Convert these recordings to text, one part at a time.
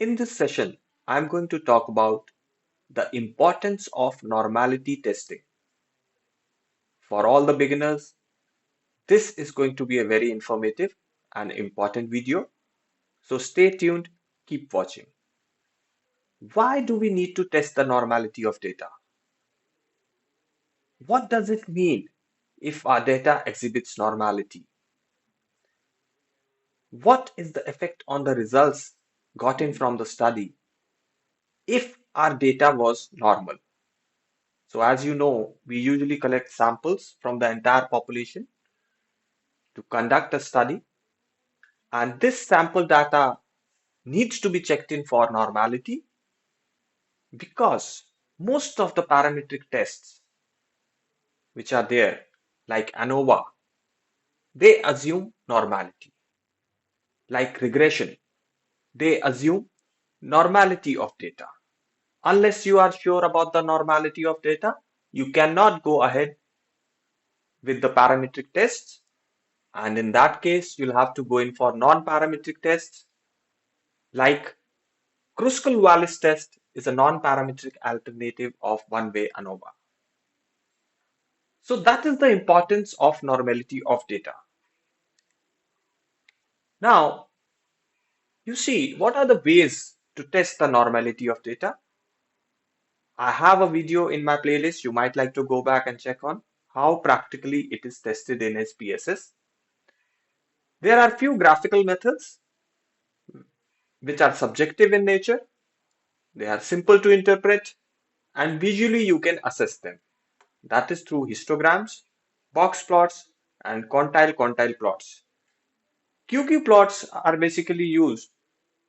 In this session, I'm going to talk about the importance of normality testing. For all the beginners, this is going to be a very informative and important video. So stay tuned, keep watching. Why do we need to test the normality of data? What does it mean if our data exhibits normality? What is the effect on the results gotten from the study if our data was normal? So as you know, we usually collect samples from the entire population to conduct a study, and this sample data needs to be checked in for normality because most of the parametric tests which are there, like ANOVA, they assume normality. Like regression, they assume normality of data. Unless you are sure about the normality of data, you cannot go ahead with the parametric tests. And in that case, you'll have to go in for non-parametric tests like Kruskal-Wallis test is a non-parametric alternative of one-way ANOVA. So that is the importance of normality of data. Now, you see, what are the ways to test the normality of data? I have a video in my playlist you might like to go back and check on how practically it is tested in SPSS. There are few graphical methods which are subjective in nature. They are simple to interpret and visually you can assess them. That is through histograms, box plots, and quantile plots. QQ plots are basically used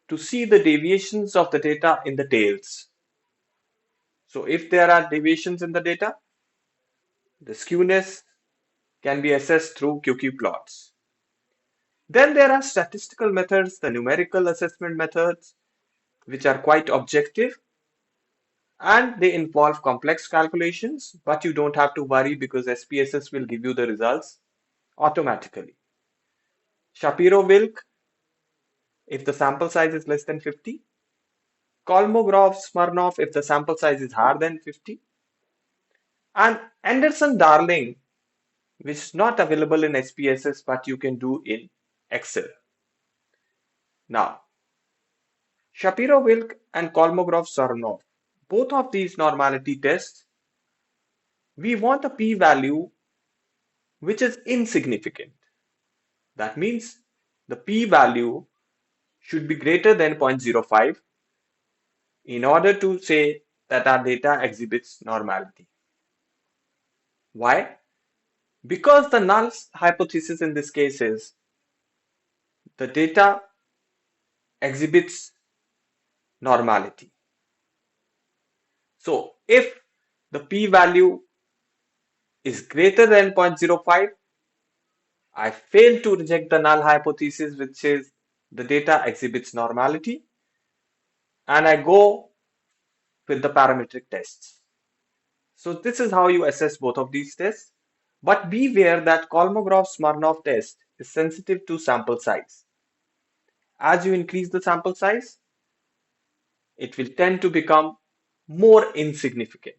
to see the deviations of the data in the tails. So if there are deviations in the data, the skewness can be assessed through QQ plots. Then there are statistical methods, the numerical assessment methods, which are quite objective and they involve complex calculations, but you don't have to worry because SPSS will give you the results automatically. Shapiro-Wilk, if the sample size is less than 50. Kolmogorov-Smirnov, if the sample size is higher than 50. And Anderson-Darling, which is not available in SPSS, but you can do in Excel. Now, Shapiro-Wilk and Kolmogorov-Smirnov, both of these normality tests, we want a p-value which is insignificant. That means the p-value should be greater than 0.05 in order to say that our data exhibits normality. Why? Because the null hypothesis in this case is the data exhibits normality. So if the p-value is greater than 0.05, I fail to reject the null hypothesis which says the data exhibits normality and I go with the parametric tests. So this is how you assess both of these tests. But beware that Kolmogorov-Smirnov test is sensitive to sample size. As you increase the sample size, it will tend to become more insignificant.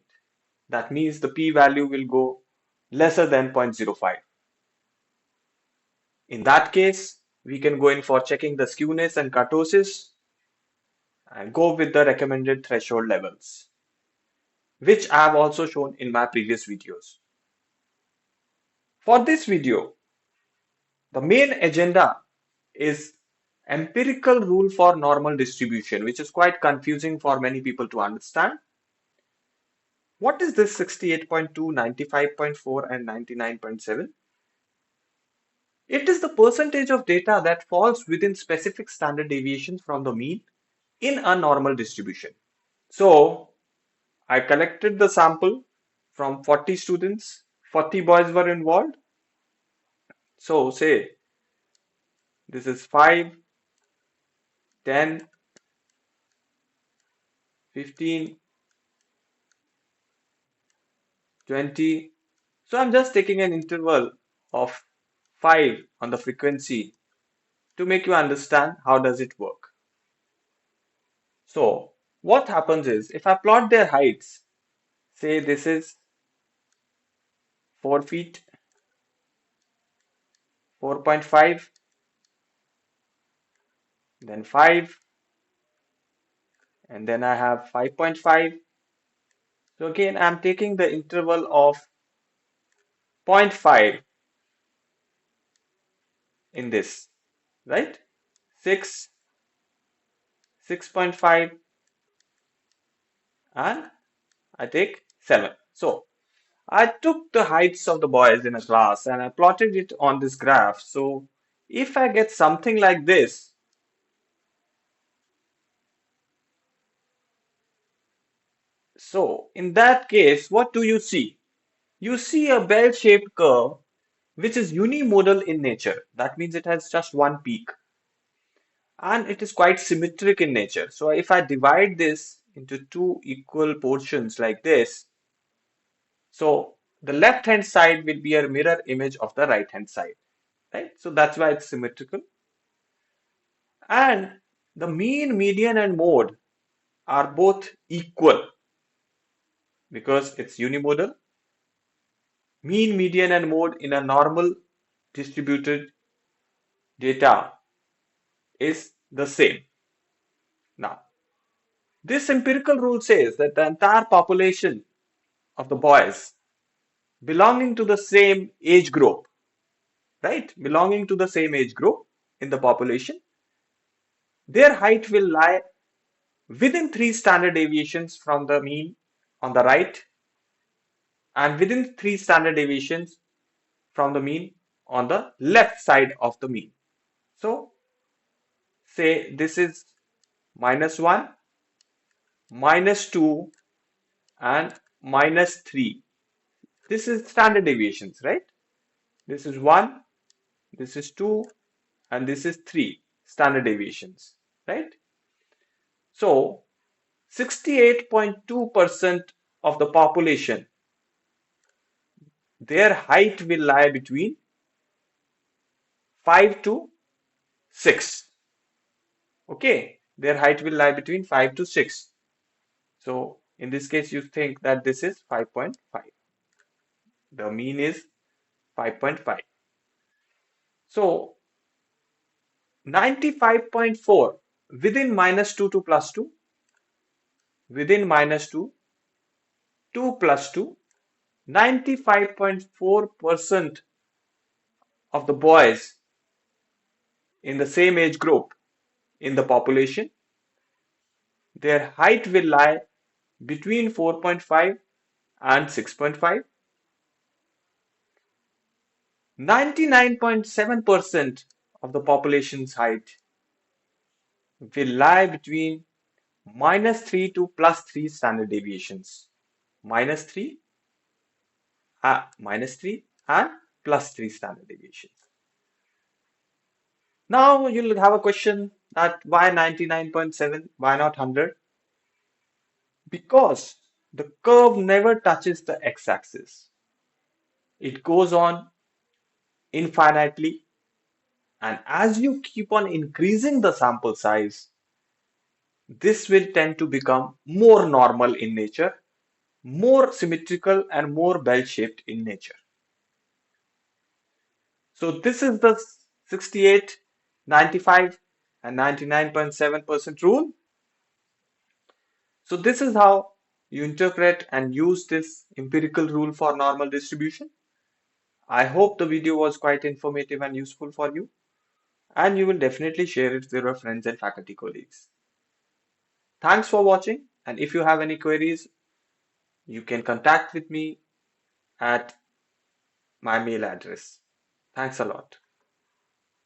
That means the p-value will go lesser than 0.05. In that case, we can go in for checking the skewness and kurtosis and go with the recommended threshold levels, which I have also shown in my previous videos. For this video, the main agenda is empirical rule for normal distribution, which is quite confusing for many people to understand. What is this 68.2, 95.4, and 99.7? It is the percentage of data that falls within specific standard deviations from the mean in a normal distribution. So I collected the sample from 40 students, 40 boys were involved. So say this is 5, 10, 15, 20. So I'm just taking an interval of 5 on the frequency to make you understand how does it work. So what happens is if I plot their heights, say this is 4 feet, 4.5, then 5, and then I have 5.5. So again, I'm taking the interval of zero point 0.5 in this, right? 6, 6.5, and I take 7. So I took the heights of the boys in a class and I plotted it on this graph. So if I get something like this, so in that case, what do you see? You see a bell-shaped curve which is unimodal in nature. That means it has just one peak and it is quite symmetric in nature. So if I divide this into two equal portions like this, so the left hand side will be a mirror image of the right hand side, right? So that's why it's symmetrical. And the mean, median, and mode are both equal because it's unimodal. Mean, median, and mode in a normal distributed data is the same. Now, this empirical rule says that the entire population of the boys belonging to the same age group, right? Belonging to the same age group in the population, their height will lie within 3 standard deviations from the mean on the right and within 3 standard deviations from the mean on the left side of the mean. So say this is -1, -2, and -3. This is standard deviations, right? This is 1, this is 2, and this is 3 standard deviations, right? So 68.2% of the population, their height will lie between 5 to 6. Okay, their height will lie between 5 to 6. So in this case, you think that this is 5.5. The mean is 5.5. So 95.4 within -2 to +2, within -2, 2 plus 2, 95.4% of the boys in the same age group in the population, their height will lie between 4.5 and 6.5. 99.7% of the population's height will lie between -3 to +3 standard deviations. -3, -3 and +3 standard deviations. Now you'll have a question that why 99.7? Why not 100? Because the curve never touches the x-axis. It goes on infinitely, and as you keep on increasing the sample size, this will tend to become more normal in nature, more symmetrical, and more bell-shaped in nature. So this is the 68, 95, and 99.7% rule. So this is how you interpret and use this empirical rule for normal distribution. I hope the video was quite informative and useful for you, and you will definitely share it with your friends and faculty colleagues. Thanks for watching, and if you have any queries, you can contact with me at my mail address. Thanks a lot.